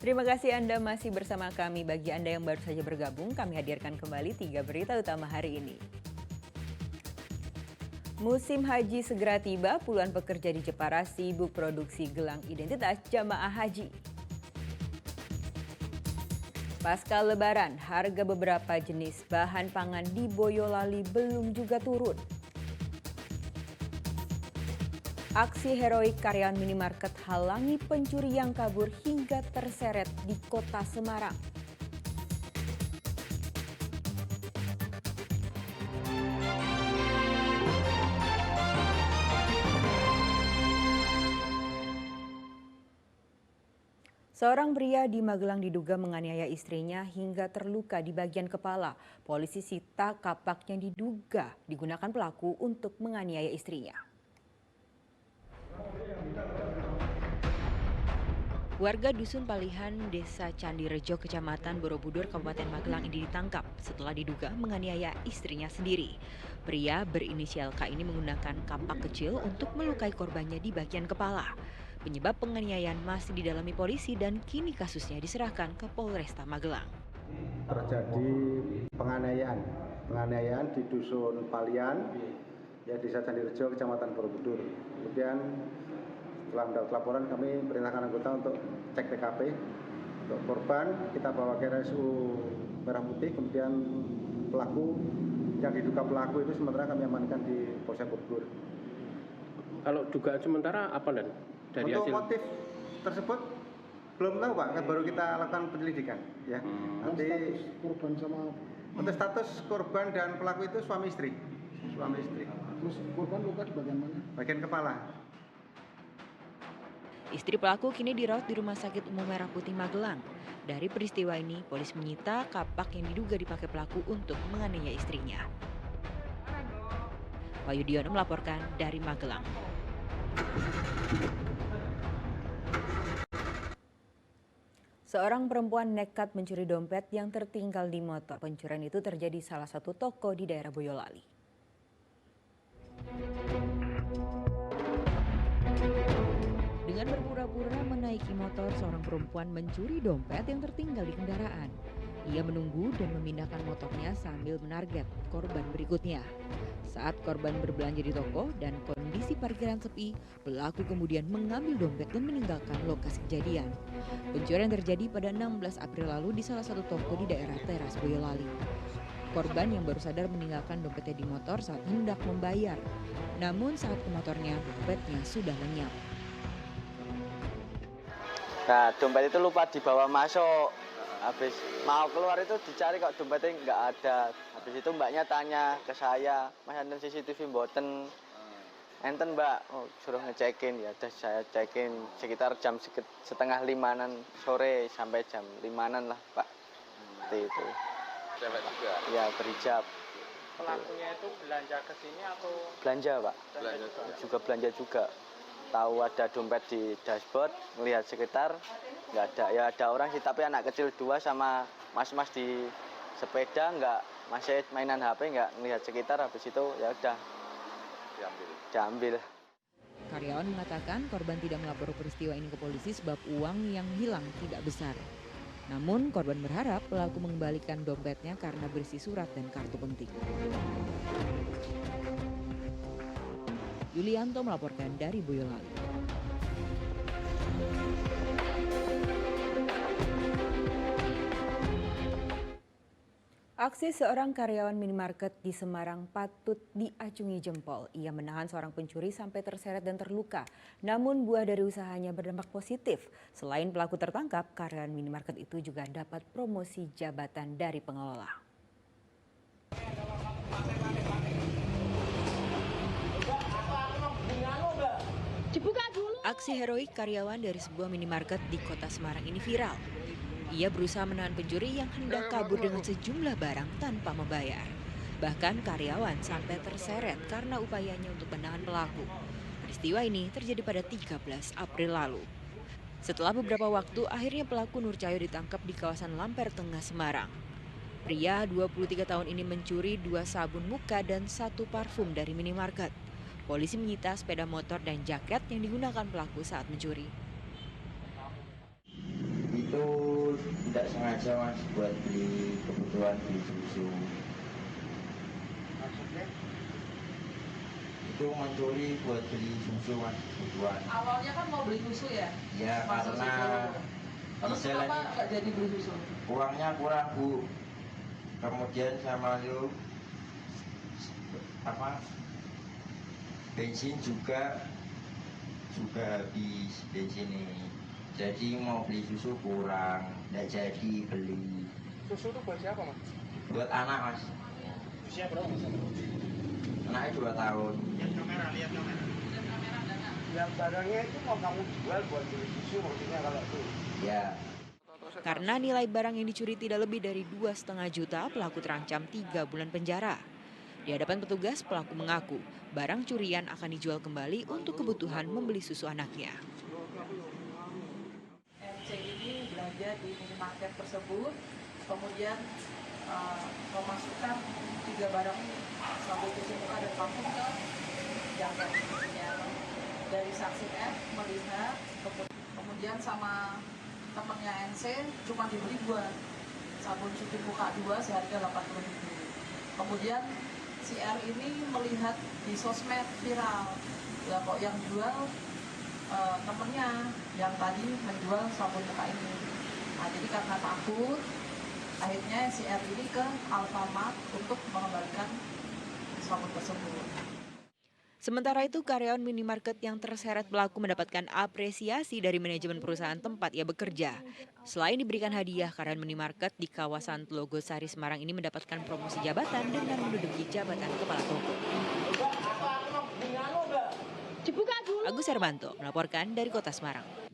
Terima kasih Anda masih bersama kami. Bagi Anda yang baru saja bergabung, kami hadirkan kembali 3 berita utama hari ini. Musim haji segera tiba, puluhan pekerja di Jepara sibuk produksi gelang identitas jamaah haji. Pasca Lebaran, harga beberapa jenis bahan pangan di Boyolali belum juga turun. Aksi heroik karyawan minimarket halangi pencuri yang kabur hingga terseret di kota Semarang. Seorang pria di Magelang diduga menganiaya istrinya hingga terluka di bagian kepala. Polisi sita kapak yang diduga digunakan pelaku untuk menganiaya istrinya. Warga Dusun Palihan, Desa Candirejo, Kecamatan Borobudur, Kabupaten Magelang ini ditangkap setelah diduga menganiaya istrinya sendiri. Pria berinisial K ini menggunakan kapak kecil untuk melukai korbannya di bagian kepala. Penyebab penganiayaan masih didalami polisi dan kini kasusnya diserahkan ke Polresta Magelang. Terjadi penganiayaan di Dusun Palihan, ya Desa Candirejo, Kecamatan Borobudur. Kemudian setelah mendapat laporan, kami perintahkan anggota untuk cek TKP. Untuk korban kita bawa ke RSU Merah Putih, kemudian pelaku yang diduga pelaku itu sementara kami amankan di Polsek Borobudur. Kalau dugaan sementara apa dan dari untuk hasil motif tersebut belum tahu Pak, baru kita lakukan penyelidikan ya. Nanti status korban sama untuk status korban dan pelaku itu suami istri. terus korban luka di bagian mana? Bagian kepala. Istri pelaku kini dirawat di Rumah Sakit Umum Merah Putih Magelang. Dari peristiwa ini, polisi menyita kapak yang diduga dipakai pelaku untuk menganiaya istrinya. Wahyu Diono melaporkan dari Magelang. Seorang perempuan nekat mencuri dompet yang tertinggal di motor. Pencurian itu terjadi di salah satu toko di daerah Boyolali. Dengan berpura-pura menaiki motor, seorang perempuan mencuri dompet yang tertinggal di kendaraan. Ia menunggu dan memindahkan motornya sambil menarget korban berikutnya. Saat korban berbelanja di toko dan kondisi parkiran sepi, pelaku kemudian mengambil dompet dan meninggalkan lokasi kejadian. Pencurian terjadi pada 16 April lalu di salah satu toko di daerah Teras Boyolali. Korban yang baru sadar meninggalkan dompetnya di motor saat hendak membayar. Namun saat ke motornya, dompetnya sudah lenyap. Nah, dompet itu lupa dibawa masuk. Habis mau keluar itu dicari kok dompetnya nggak ada. Habis itu mbaknya tanya ke saya, Mas enten CCTV mboten? Enten mbak, suruh ngecekin. Ya udah saya cekin sekitar jam setengah 5-an sore sampai jam 5-an lah Pak. Seperti itu. Cewek juga? Ya berhijab. Pelakunya itu belanja ke sini atau? Belanja Pak, belanja juga. Tahu ada dompet di dashboard, melihat sekitar nggak ada. Ya ada orang sih, tapi anak kecil 2 sama mas-mas di sepeda nggak, masih mainan HP, nggak melihat sekitar. Habis itu ya udah diambil. Karyawan mengatakan korban tidak melapor peristiwa ini ke polisi sebab uang yang hilang tidak besar. Namun korban berharap pelaku mengembalikan dompetnya karena berisi surat dan kartu penting. Yulianto melaporkan dari Boyolali. Aksi seorang karyawan minimarket di Semarang patut diacungi jempol. Ia menahan seorang pencuri sampai terseret dan terluka. Namun buah dari usahanya berdampak positif. Selain pelaku tertangkap, karyawan minimarket itu juga dapat promosi jabatan dari pengelola. Aksi heroik karyawan dari sebuah minimarket di kota Semarang ini viral. Ia berusaha menahan pencuri yang hendak kabur dengan sejumlah barang tanpa membayar. Bahkan karyawan sampai terseret karena upayanya untuk menahan pelaku. Peristiwa ini terjadi pada 13 April lalu. Setelah beberapa waktu, akhirnya pelaku Nur Cahyo ditangkap di kawasan Lamper Tengah, Semarang. Pria 23 tahun ini mencuri 2 sabun muka dan 1 parfum dari minimarket. Polisi menyita sepeda motor dan jaket yang digunakan pelaku saat mencuri. Itu tidak sengaja mas buat beli kebutuhan beli susu. Maksudnya? Itu mencuri buat beli susu mas kebutuhan. Awalnya kan mau beli susu ya? Ya Masuk karena situ. Terus kenapa nggak jadi beli susu? uangnya kurang bu. Kemudian sama itu apa? Bensin juga habis bensin ini. Jadi mau beli susu kurang, nggak jadi beli. Susu itu buat siapa, Mas? Buat anak mas. Usia berapa, Mas? Anaknya 2 tahun. Lihat kamera. Yang barangnya itu mau kamu jual buat beli susu maksudnya kalau itu? Ya. Karena nilai barang yang dicuri tidak lebih dari 2,5 juta, pelaku terancam 3 bulan penjara. Di hadapan petugas, pelaku mengaku barang curian akan dijual kembali untuk kebutuhan membeli susu anaknya. MC ini belanja di minimarket tersebut, kemudian memasukkan 3 barang sabun cuci muka dan parfum ke jangkar. Dari saksi F melihat, kemudian sama temennya NC cuma dibeli 2 sabun cuci muka 2 seharga 80.000. Kemudian si R ini melihat di sosmed viral, ya kok yang jual temennya yang tadi menjual sabun muka ini. Nah, jadi karena takut, akhirnya si R ini ke Alfamart untuk mengembalikan sabun tersebut. Sementara itu, karyawan minimarket yang terseret pelaku mendapatkan apresiasi dari manajemen perusahaan tempat ia bekerja. Selain diberikan hadiah, karyawan minimarket di kawasan Telogosari Semarang ini mendapatkan promosi jabatan dengan menduduki jabatan kepala toko. Agus Hermanto melaporkan dari Kota Semarang.